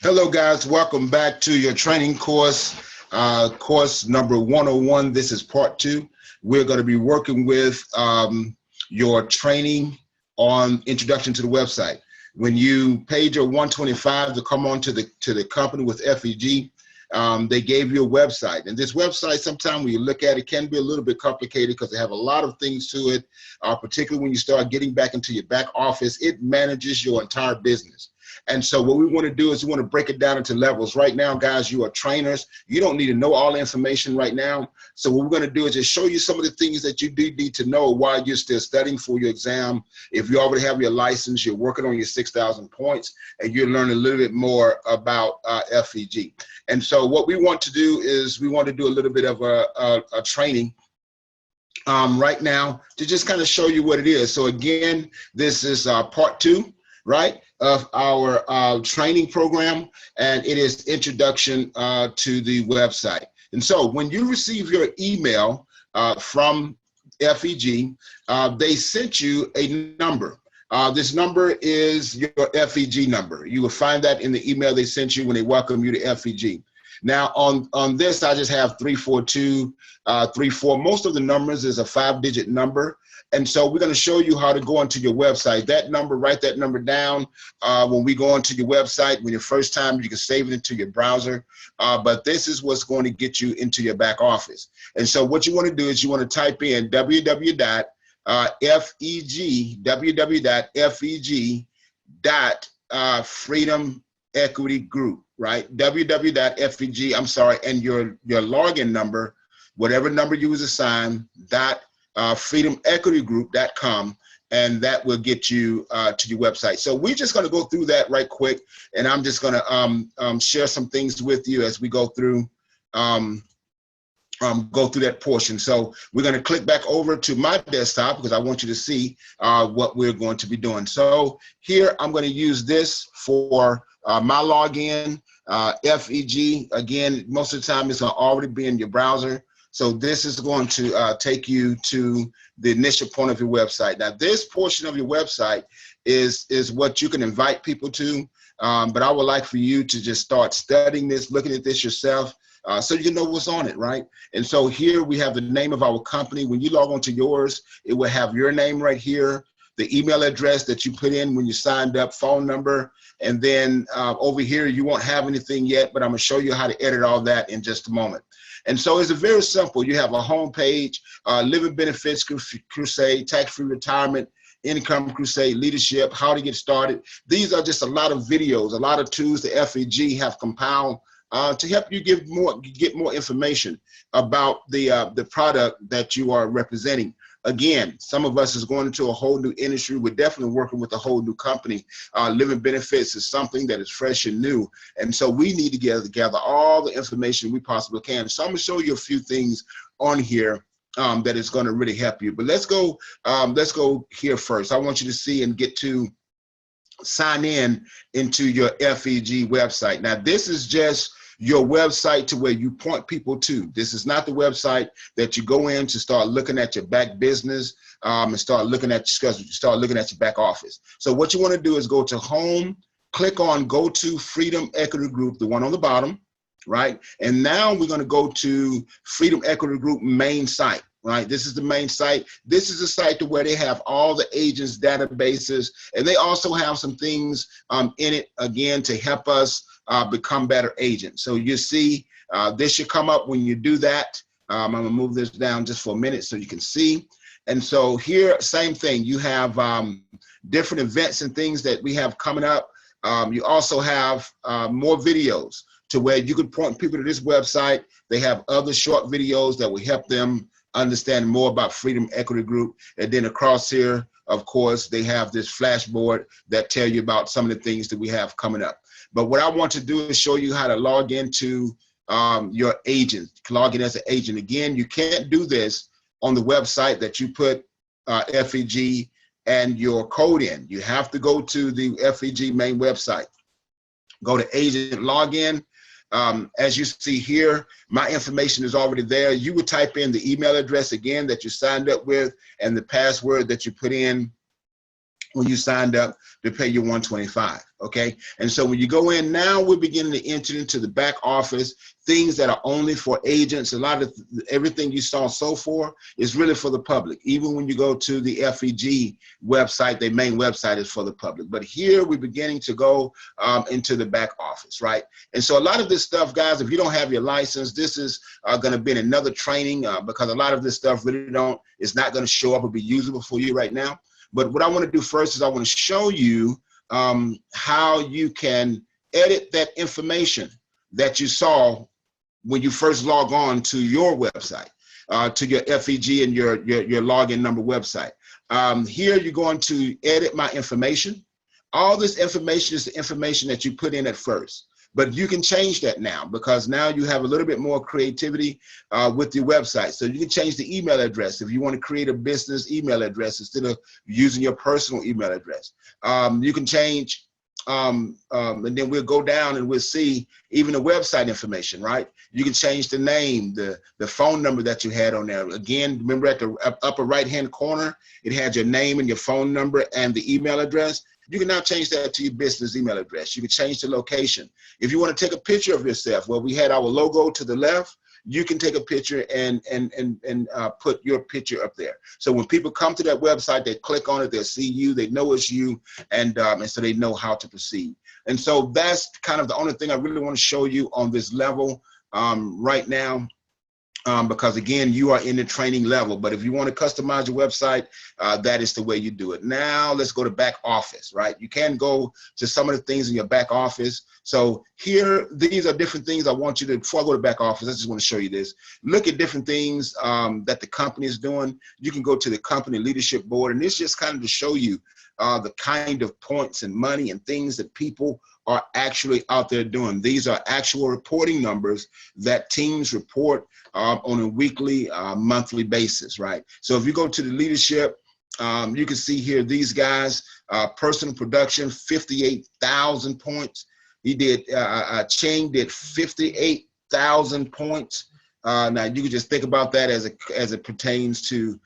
Hello guys, welcome back to your training course, course number 101. This is part 2. We're going to be working with your training on introduction to the website. When you paid your $125 to come on to the company with FEG, they gave you a website. And this website, sometimes when you look at it, can be a little bit complicated because they have a lot of things to it, particularly when you start getting back into your back office. It manages your entire business. And so what we want to do is we want to break it down into levels. Right now, guys, you are trainers. You don't need to know all the information right now. So what we're going to do is just show you some of the things that you do need to know while you're still studying for your exam. If you already have your license, you're working on your 6,000 points, and you're learning a little bit more about FEG. And so what we want to do is we want to do a little bit of a training right now to just kind of show you what it is. So again, this is part 2, right, of our training program, and it is introduction to the website. And so when you receive your email from FEG, they sent you a number. This number is your FEG number. You will find that in the email they sent you when they welcome you to FEG. Now on this, I just have 34234. Most of the numbers is a 5-digit number. And so we're going to show you how to go onto your website. That number, write that number down. When we go onto your website, when your first time, you can save it into your browser. But this is what's going to get you into your back office. And so what you want to do is you want to type in www.feg.freedom equity group, right? www.feg, I'm sorry, and your login number, whatever number you was assigned, freedomequitygroup.com, and that will get you to your website. So we're just going to go through that right quick, and I'm just going to share some things with you as we go through that portion. So we're going to click back over to my desktop because I want you to see what we're going to be doing. So here I'm going to use this for my login. FEG, again, most of the time it's going to already be in your browser. So this is going to take you to the initial point of your website. Now, this portion of your website is what you can invite people to, but I would like for you to just start studying this, looking at this yourself, so you know what's on it, right? And so here we have the name of our company. When you log on to yours, it will have your name right here, the email address that you put in when you signed up, phone number, and then over here you won't have anything yet, but I'm going to show you how to edit all that in just a moment. And so it's very simple. You have a home page, living benefits crusade, tax-free retirement, income crusade, leadership, how to get started. These are just a lot of videos, a lot of tools the FEG have compiled to help you get more information about the product that you are representing. Again, some of us is going into a whole new industry. We're definitely working with a whole new company. Living benefits is something that is fresh and new. And so we need to gather all the information we possibly can. So I'm going to show you a few things on here that is going to really help you. But let's go here first. I want you to see and get to sign into your FEG website. Now, this is just your website to where you point people to. This is not the website that you go in to start looking at your back business and start looking at your back office. So what you want to do is go to home, click on go to Freedom Equity Group, the one on the bottom, right? And now we're going to go to Freedom Equity Group main site. Right, this is the main site. This is the site to where they have all the agents' databases, and they also have some things in it, again, to help us become better agents. So you see, this should come up when you do that. I'm gonna move this down just for a minute so you can see. And so here, same thing. You have different events and things that we have coming up. You also have more videos to where you can point people to this website. They have other short videos that will help them understand more about Freedom Equity Group. And then across here, of course, they have this flashboard that tell you about some of the things that we have coming up. But what I want to do is show you how to log into your agent, log in as an agent. Again, you can't do this on the website that you put FEG and your code in. You have to go to the FEG main website. Go to agent login. As you see here, my information is already there. You would type in the email address again that you signed up with and the password that you put in when you signed up to pay your $125, okay? And so when you go in now, we're beginning to enter into the back office, things that are only for agents. A lot of everything you saw so far is really for the public. Even when you go to the FEG website, their main website is for the public. But here we're beginning to go into the back office, right? And so a lot of this stuff, guys, if you don't have your license, this is gonna be in another training because a lot of this stuff really it's not gonna show up or be usable for you right now. But what I want to do first is I want to show you how you can edit that information that you saw when you first log on to your website, to your FEG and your login number website. Here you're going to edit my information. All this information is the information that you put in at first. But you can change that now because now you have a little bit more creativity with your website. So you can change the email address if you want to create a business email address instead of using your personal email address. You can change, and then we'll go down and we'll see even the website information, right? You can change the name, the phone number that you had on there. Again, remember at the upper right-hand corner, it had your name and your phone number and the email address. You can now change that to your business email address. You can change the location. If you want to take a picture of yourself, well, we had our logo to the left. You can take a picture and put your picture up there. So when people come to that website, they click on it, they'll see you, they know it's you, and so they know how to proceed. And so that's kind of the only thing I really want to show you on this level right now. Because again, you are in the training level, but if you want to customize your website, that is the way you do it. Now let's go to back office, right? You can go to some of the things in your back office. So here, these are different things I want you to, before I go to back office, I just want to show you this. Look at different things that the company is doing. You can go to the company leadership board, and this just kind of to show you the kind of points and money and things that people are actually out there doing. These are actual reporting numbers that teams report on a weekly, monthly basis, right? So if you go to the leadership, you can see here, these guys, personal production, 58,000 points. He did, Ching did 58,000 points. Now you can just think about that as it pertains to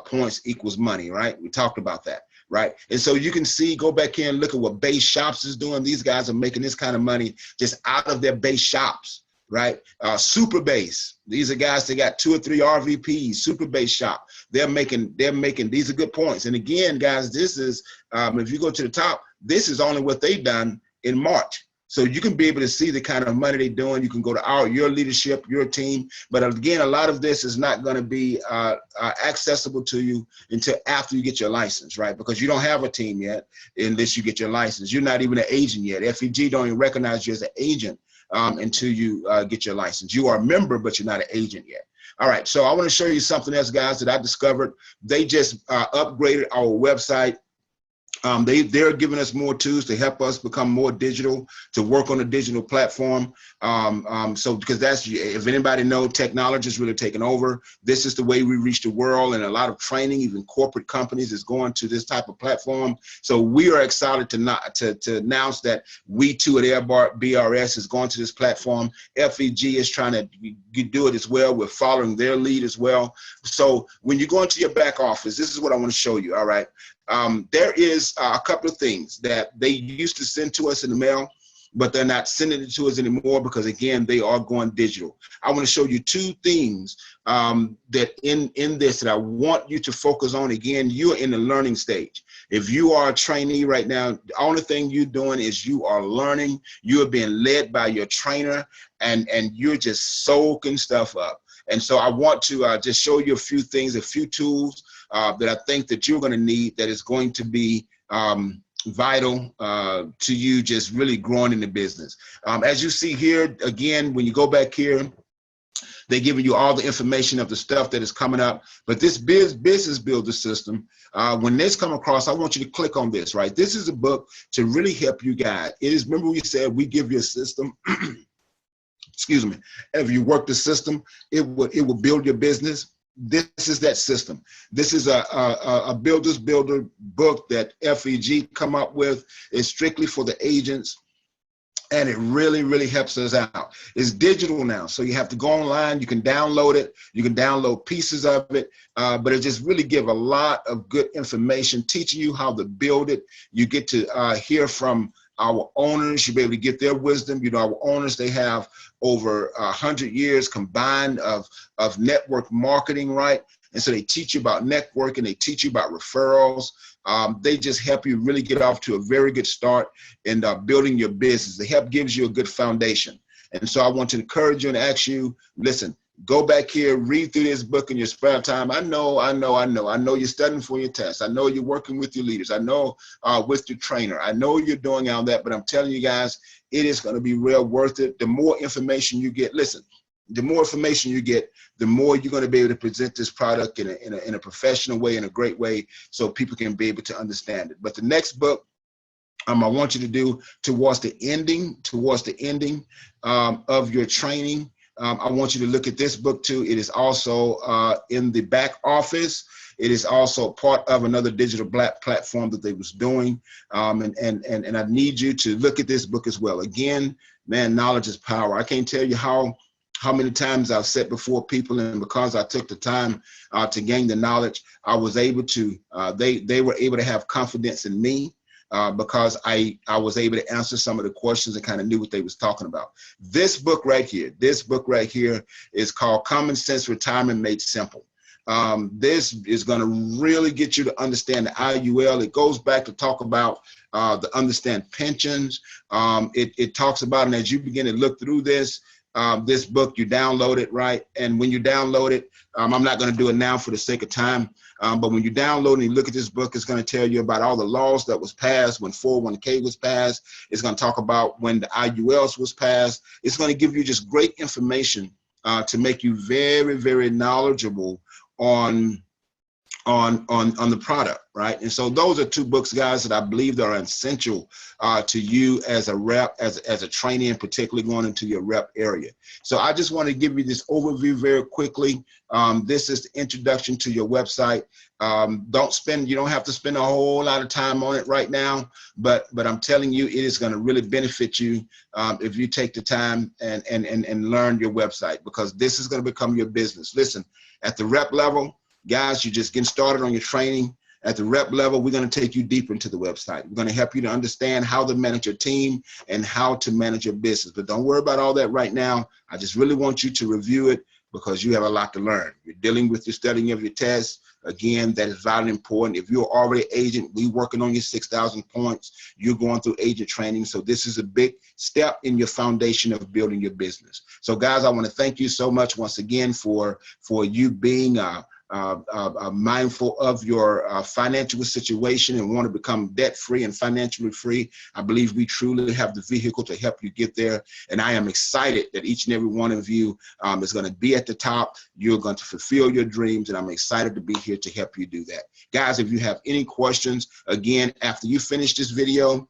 points equals money, right? We talked about that. Right. And so you can see, go back here and look at what base shops is doing. These guys are making this kind of money just out of their base shops. Right. Super base. These are guys that got 2 or 3 RVPs, super base shop. They're making, these are good points. And again, guys, this is, if you go to the top, this is only what they've done in March. So you can be able to see the kind of money they're doing. You can go to your leadership, your team. But again, a lot of this is not going to be accessible to you until after you get your license, right? Because you don't have a team yet unless you get your license. You're not even an agent yet. FEG don't even recognize you as an agent until you get your license. You are a member, but you're not an agent yet. All right, so I want to show you something else, guys, that I discovered. They just upgraded our website. They're giving us more tools to help us become more digital, to work on a digital platform. So because that's, if anybody knows, technology is really taking over. This is the way we reach the world, and a lot of training, even corporate companies, is going to this type of platform. So we are excited to announce that we too at LBRS is going to this platform. FEG is trying to do it as well. We're following their lead as well. So when you go into your back office, this is what I want to show you. All right. There is a couple of things that they used to send to us in the mail, but they're not sending it to us anymore because, again, they are going digital. I want to show you 2 things that in this that I want you to focus on. Again, you're in the learning stage. If you are a trainee right now, the only thing you're doing is you are learning. You are being led by your trainer, and you're just soaking stuff up. And so I want to just show you a few things, a few tools that I think that you're going to need, that is going to be vital to you just really growing in the business. As you see here, again, when you go back here, they're giving you all the information of the stuff that is coming up. But this business builder system, when this come across, I want you to click on this, right? This is a book to really help you guide. It is, remember we said we give you a system. Excuse me. If you work the system, it will build your business. This is that system. This is a builder's builder book that FEG come up with. It's strictly for the agents. And it really, really helps us out. It's digital now, so you have to go online. You can download it. You can download pieces of it, but it just really give a lot of good information, teaching you how to build it. You get to hear from our owners. You'll be able to get their wisdom. You know, our owners, they have over 100 years combined of network marketing, right? And so they teach you about networking. They teach you about referrals. They just help you really get off to a very good start in building your business. The help gives you a good foundation. And so I want to encourage you and ask you, listen, go back here, read through this book in your spare time. I know you're studying for your test. I know you're working with your leaders. I know with your trainer. I know you're doing all that, but I'm telling you guys, it is going to be real worth it. The more information you get, listen, the more information you get, the more you're going to be able to present this product in a professional way, in a great way, so people can be able to understand it. But the next book I want you to do towards the ending of your training, I want you to look at this book too. It is also in the back office. It is also part of another digital black platform that they was doing. And I need you to look at this book as well. Again, man, knowledge is power. I can't tell you how many times I've sat before people, and because I took the time to gain the knowledge, I was able to, they were able to have confidence in me because I was able to answer some of the questions and kind of knew what they was talking about. This book right here is called Common Sense Retirement Made Simple. This is going to really get you to understand the IUL. It goes back to talk about the understand pensions. It talks about, and as you begin to look through this book, you download it, right? And when you download it, I'm not going to do it now for the sake of time, but when you download and you look at this book, it's going to tell you about all the laws that was passed when 401k was passed. It's going to talk about when the IULs was passed. It's going to give you just great information to make you very, very knowledgeable on the product, right? And so those are two books, guys, that I believe are essential to you as a rep, as a trainee, and particularly going into your rep area. So I just want to give you this overview very quickly. This is the introduction to your website. You don't have to spend a whole lot of time on it right now, but I'm telling you, it is going to really benefit you if you take the time and learn your website, because this is going to become your business. Listen, at the rep level, guys, you're just getting started on your training. At the rep level, we're going to take you deeper into the website. We're going to help you to understand how to manage your team and how to manage your business. But don't worry about all that right now. I just really want you to review it, because you have a lot to learn. You're dealing with your studying of your tests. Again, that is vitally important. If you're already an agent, we're working on your 6,000 points. You're going through agent training. So this is a big step in your foundation of building your business. So guys, I want to thank you so much once again for you being mindful of your financial situation and want to become debt-free and financially free. I believe we truly have the vehicle to help you get there. And I am excited that each and every one of you is going to be at the top. You're going to fulfill your dreams, and I'm excited to be here to help you do that. Guys, if you have any questions, again, after you finish this video,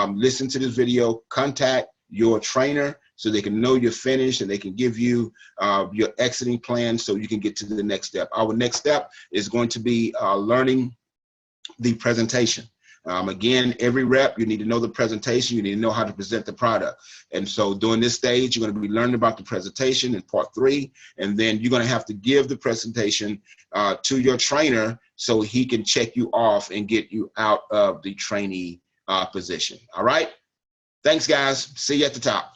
listen to this video, contact your trainer so they can know you're finished and they can give you your exiting plan so you can get to the next step. Our next step is going to be learning the presentation. Again, every rep, you need to know the presentation. You need to know how to present the product. And so during this stage, you're going to be learning about the presentation in part 3. And then you're going to have to give the presentation to your trainer so he can check you off and get you out of the trainee position. All right. Thanks, guys. See you at the top.